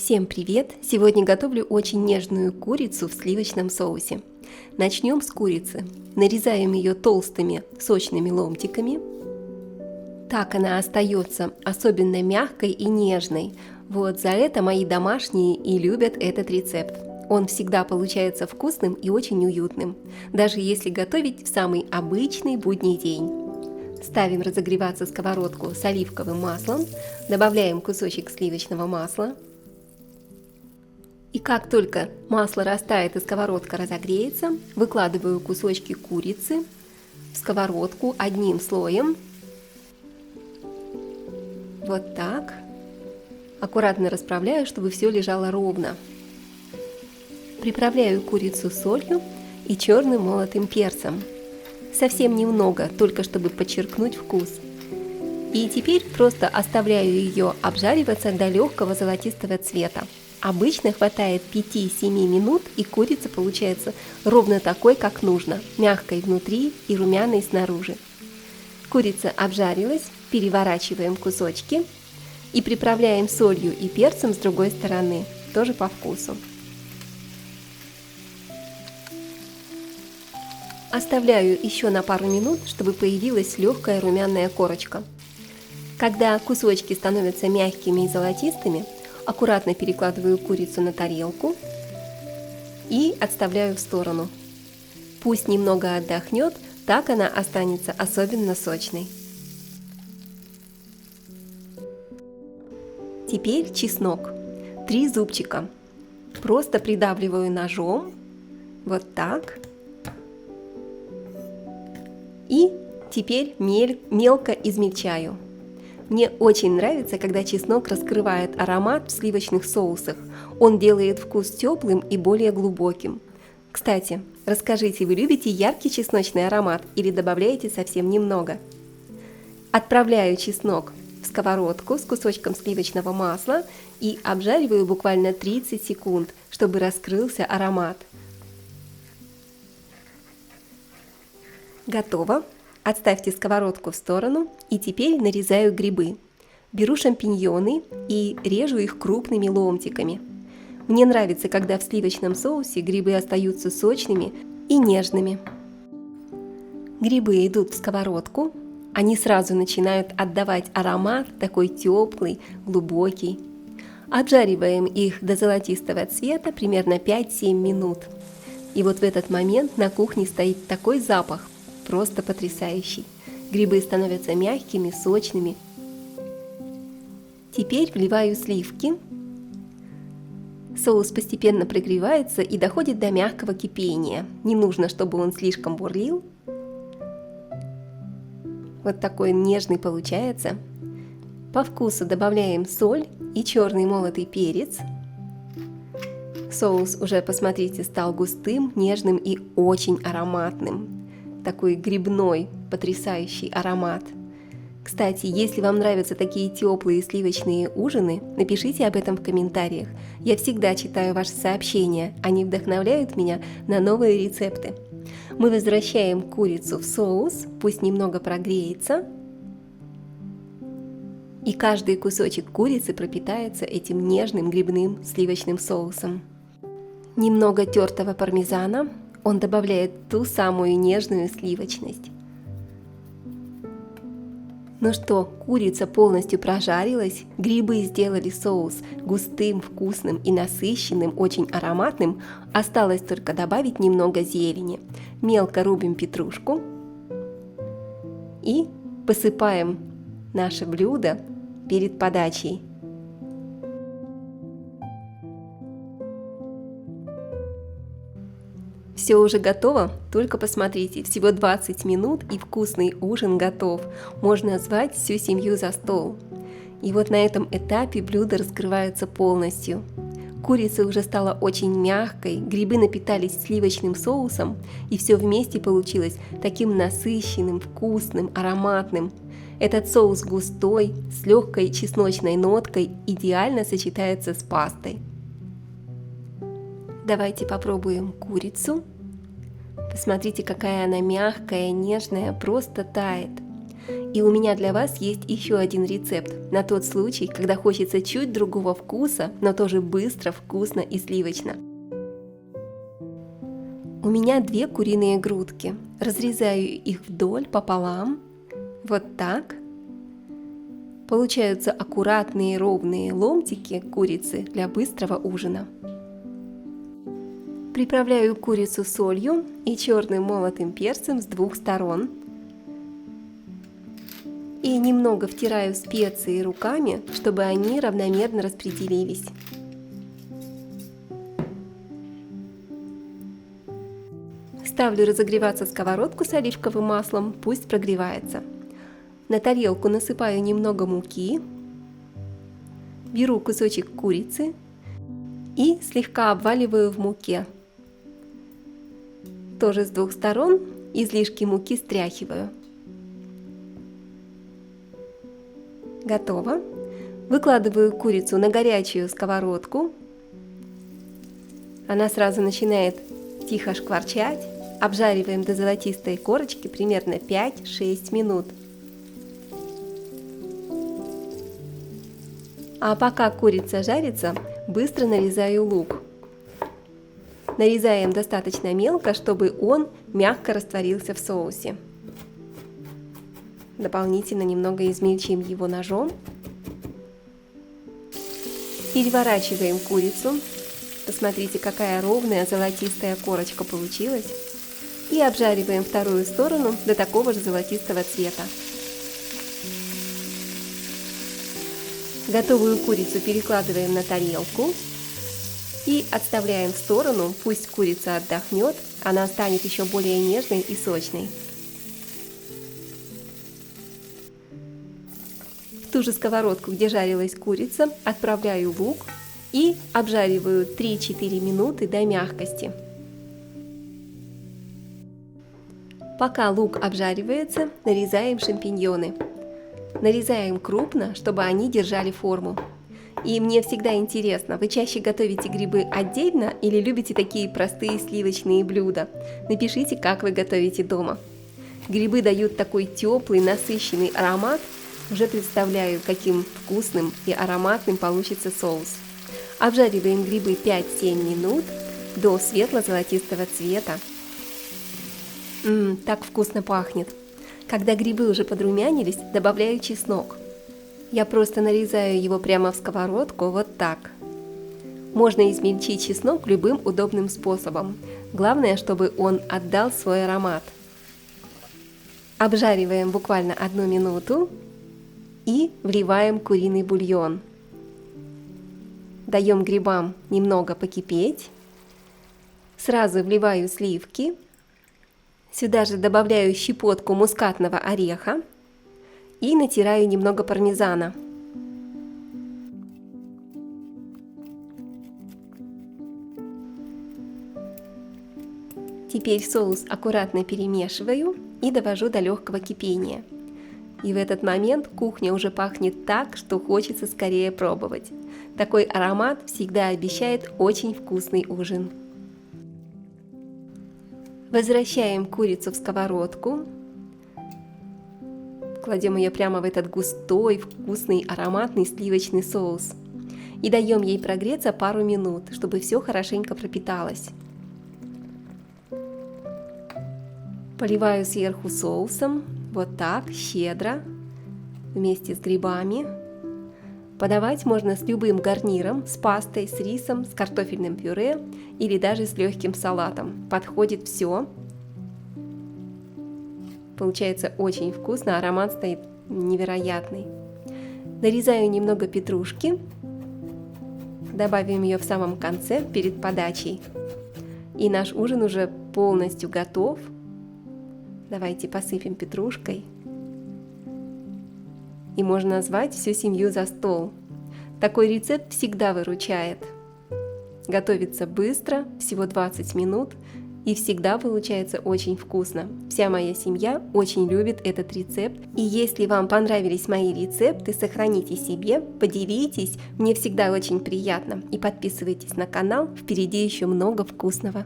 Всем привет! Сегодня готовлю очень нежную курицу в сливочном соусе. Начнем с курицы. Нарезаем ее толстыми сочными ломтиками. Так она остается особенно мягкой и нежной. Вот за это мои домашние и любят этот рецепт. Он всегда получается вкусным и очень уютным, даже если готовить в самый обычный будний день. Ставим разогреваться сковородку с оливковым маслом, добавляем кусочек сливочного масла. И как только масло растает и сковородка разогреется, выкладываю кусочки курицы в сковородку одним слоем. Вот так. Аккуратно расправляю, чтобы все лежало ровно. Приправляю курицу солью и черным молотым перцем. Совсем немного, только чтобы подчеркнуть вкус. И теперь просто оставляю ее обжариваться до легкого золотистого цвета. Обычно хватает 5-7 минут, и курица получается ровно такой, как нужно, мягкой внутри и румяной снаружи. Курица обжарилась, переворачиваем кусочки и приправляем солью и перцем с другой стороны, тоже по вкусу. Оставляю еще на пару минут, чтобы появилась легкая румяная корочка. Когда кусочки становятся мягкими и золотистыми, аккуратно перекладываю курицу на тарелку и отставляю в сторону. Пусть немного отдохнет, так она останется особенно сочной. Теперь чеснок. 3 зубчика. Просто придавливаю ножом, вот так. И теперь мелко измельчаю. Мне очень нравится, когда чеснок раскрывает аромат в сливочных соусах. Он делает вкус теплым и более глубоким. Кстати, расскажите, вы любите яркий чесночный аромат или добавляете совсем немного? Отправляю чеснок в сковородку с кусочком сливочного масла и обжариваю буквально 30 секунд, чтобы раскрылся аромат. Готово. Отставьте сковородку в сторону и теперь нарезаю грибы. Беру шампиньоны и режу их крупными ломтиками. Мне нравится, когда в сливочном соусе грибы остаются сочными и нежными. Грибы идут в сковородку, они сразу начинают отдавать аромат такой теплый, глубокий. Обжариваем их до золотистого цвета примерно 5-7 минут. И вот в этот момент на кухне стоит такой запах, просто потрясающий. Грибы становятся мягкими, сочными. Теперь вливаю сливки. Соус постепенно прогревается и доходит до мягкого кипения. Не нужно, чтобы он слишком бурлил. Вот такой нежный получается. По вкусу добавляем соль и черный молотый перец. Соус уже, посмотрите, стал густым, нежным и очень ароматным. Такой грибной, потрясающий аромат. Кстати, если вам нравятся такие теплые сливочные ужины, напишите об этом в комментариях. Я всегда читаю ваши сообщения, они вдохновляют меня на новые рецепты. Мы возвращаем курицу в соус, пусть немного прогреется. И каждый кусочек курицы пропитается этим нежным грибным сливочным соусом. Немного тертого пармезана. Он добавляет ту самую нежную сливочность. Ну что, курица полностью прожарилась, грибы сделали соус густым, вкусным и насыщенным, очень ароматным. Осталось только добавить немного зелени. Мелко рубим петрушку и посыпаем наше блюдо перед подачей. Все уже готово, только посмотрите, всего 20 минут и вкусный ужин готов. Можно звать всю семью за стол. И вот на этом этапе блюдо раскрывается полностью. Курица уже стала очень мягкой, грибы напитались сливочным соусом, и все вместе получилось таким насыщенным, вкусным, ароматным. Этот соус густой, с легкой чесночной ноткой, идеально сочетается с пастой. Давайте попробуем курицу. Посмотрите, какая она мягкая, нежная, просто тает. И у меня для вас есть еще один рецепт на тот случай, когда хочется чуть другого вкуса, но тоже быстро, вкусно и сливочно. У меня 2 куриные грудки. Разрезаю их вдоль пополам, вот так. Получаются аккуратные ровные ломтики курицы для быстрого ужина. Приправляю курицу солью и черным молотым перцем с 2 сторон. И немного втираю специи руками, чтобы они равномерно распределились. Ставлю разогреваться сковородку с оливковым маслом, пусть прогревается. На тарелку насыпаю немного муки, беру кусочек курицы и слегка обваливаю в муке. Тоже с 2 сторон излишки муки стряхиваю. Готово. Выкладываю курицу на горячую сковородку. Она сразу начинает тихо шкварчать. Обжариваем до золотистой корочки примерно 5-6 минут. А пока курица жарится, быстро нарезаю лук. Нарезаем достаточно мелко, чтобы он мягко растворился в соусе. Дополнительно немного измельчим его ножом. Переворачиваем курицу. Посмотрите, какая ровная золотистая корочка получилась. И обжариваем вторую сторону до такого же золотистого цвета. Готовую курицу перекладываем на тарелку и отставляем в сторону, пусть курица отдохнет, она станет еще более нежной и сочной. В ту же сковородку, где жарилась курица, отправляю лук и обжариваю 3-4 минуты до мягкости. Пока лук обжаривается, нарезаем шампиньоны. Нарезаем крупно, чтобы они держали форму. И мне всегда интересно, вы чаще готовите грибы отдельно или любите такие простые сливочные блюда? Напишите, как вы готовите дома. Грибы дают такой теплый, насыщенный аромат. Уже представляю, каким вкусным и ароматным получится соус. Обжариваем грибы 5-7 минут до светло-золотистого цвета. Так вкусно пахнет. Когда грибы уже подрумянились, добавляю чеснок. Я просто нарезаю его прямо в сковородку, вот так. Можно измельчить чеснок любым удобным способом. Главное, чтобы он отдал свой аромат. Обжариваем буквально 1 минуту и вливаем куриный бульон. Даем грибам немного покипеть. Сразу вливаю сливки. Сюда же добавляю щепотку мускатного ореха и натираю немного пармезана. Теперь соус аккуратно перемешиваю и довожу до легкого кипения. И в этот момент кухня уже пахнет так, что хочется скорее пробовать. Такой аромат всегда обещает очень вкусный ужин. Возвращаем курицу в сковородку. Кладем ее прямо в этот густой, вкусный, ароматный сливочный соус. И даем ей прогреться пару минут, чтобы все хорошенько пропиталось. Поливаю сверху соусом, вот так, щедро, вместе с грибами. Подавать можно с любым гарниром, с пастой, с рисом, с картофельным пюре или даже с легким салатом. Подходит все. Получается очень вкусно, аромат стоит невероятный. Нарезаю немного петрушки. Добавим ее в самом конце, перед подачей. И наш ужин уже полностью готов. Давайте посыпем петрушкой. И можно назвать всю семью за стол. Такой рецепт всегда выручает. Готовится быстро, всего 20 минут, и всегда получается очень вкусно. Вся моя семья очень любит этот рецепт. И если вам понравились мои рецепты, сохраните себе, поделитесь, мне всегда очень приятно. И подписывайтесь на канал, впереди еще много вкусного.